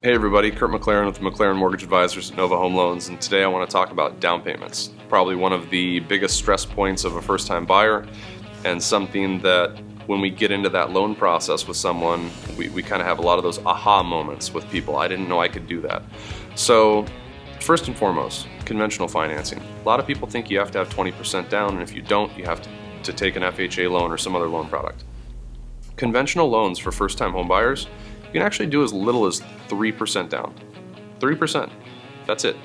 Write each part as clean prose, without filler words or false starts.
Hey everybody, Kurt McClearen with the McClearen Mortgage Advisors at Nova Home Loans, and today I want to talk about down payments. Probably one of the biggest stress points of a first-time buyer, and something that when we get into that loan process with someone, we kind of have a lot of those aha moments with people. I didn't know I could do that. So first and foremost, conventional financing. A lot of people think you have to have 20% down, and if you don't, you have to take an FHA loan or some other loan product. Conventional loans for first-time home buyers, you can actually do as little as 3% down. 3%, that's it.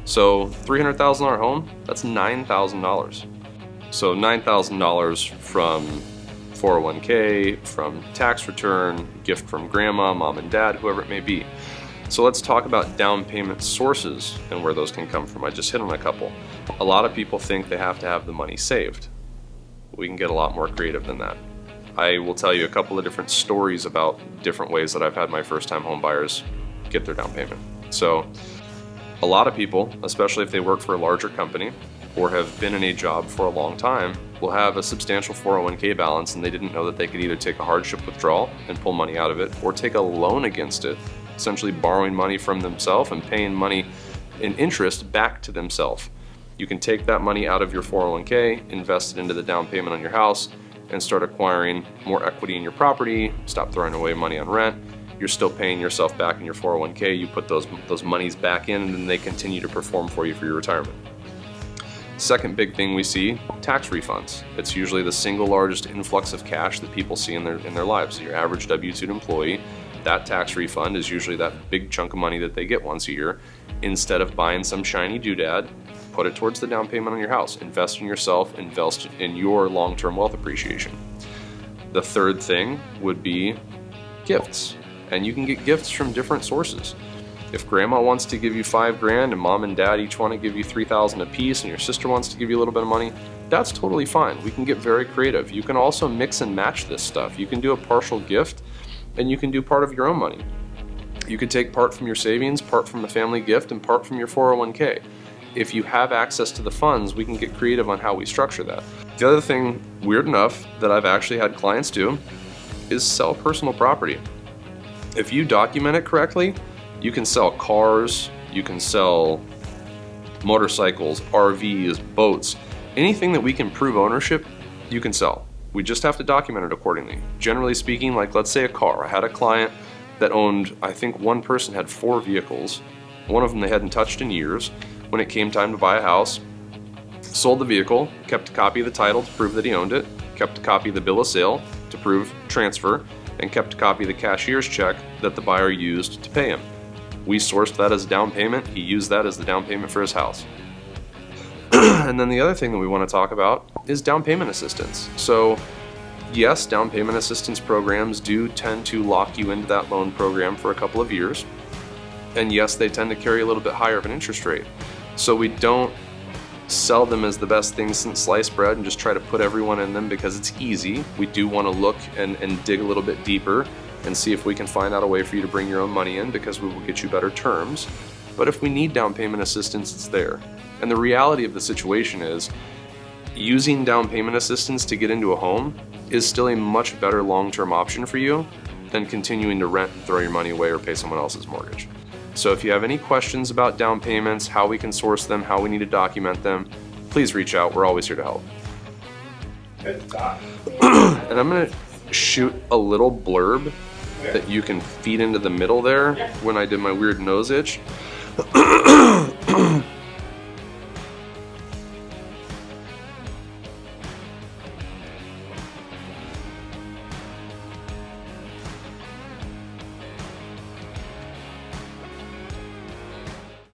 So $300,000 home, that's $9,000. So $9,000 from 401k, from tax return, gift from grandma, mom and dad, whoever it may be. So let's talk about down payment sources and where those can come from. I just hit on a couple. A lot of people think they have to have the money saved. We can get a lot more creative than that. I will tell you a couple of different stories about different ways that I've had my first-time home buyers get their down payment. So a lot of people, especially if they work for a larger company or have been in a job for a long time, will have a substantial 401k balance, and they didn't know that they could either take a hardship withdrawal and pull money out of it, or take a loan against it, essentially borrowing money from themselves and paying money in interest back to themselves. You can take that money out of your 401k, invest it into the down payment on your house, and start acquiring more equity in your property, stop throwing away money on rent. You're still paying yourself back in your 401k, you put those monies back in, and then they continue to perform for you for your retirement. Second big thing we see, tax refunds. It's usually the single largest influx of cash that people see in their lives. Your average W-2 employee, that tax refund is usually that big chunk of money that they get once a year. Instead of buying some shiny doodad, put it towards the down payment on your house. Invest in yourself, invest in your long-term wealth appreciation. The third thing would be gifts. And you can get gifts from different sources. If grandma wants to give you $5,000 and mom and dad each want to give you $3,000 a piece, and your sister wants to give you a little bit of money, that's totally fine. We can get very creative. You can also mix and match this stuff. You can do a partial gift, and you can do part of your own money. You could take part from your savings, part from a family gift, and part from your 401k. If you have access to the funds, we can get creative on how we structure that. The other thing, weird enough, that I've actually had clients do is sell personal property. If you document it correctly, you can sell cars, you can sell motorcycles, RVs, boats, anything that we can prove ownership, you can sell. We just have to document it accordingly. Generally speaking, like let's say a car. I had a client that owned, I think one person had 4 vehicles. One of them they hadn't touched in years. When it came time to buy a house, sold the vehicle, kept a copy of the title to prove that he owned it, kept a copy of the bill of sale to prove transfer, and kept a copy of the cashier's check that the buyer used to pay him. We sourced that as a down payment. He used that as the down payment for his house. And then the other thing that we want to talk about is down payment assistance. So yes, down payment assistance programs do tend to lock you into that loan program for a couple of years. And yes, they tend to carry a little bit higher of an interest rate. So we don't sell them as the best thing since sliced bread and just try to put everyone in them because it's easy. We do want to look and dig a little bit deeper and see if we can find out a way for you to bring your own money in, because we will get you better terms. But if we need down payment assistance, it's there. And the reality of the situation is, using down payment assistance to get into a home is still a much better long-term option for you than continuing to rent and throw your money away or pay someone else's mortgage. So if you have any questions about down payments, how we can source them, how we need to document them, please reach out. We're always here to help. And I'm going to shoot a little blurb that you can feed into the middle there when I did my weird nose itch.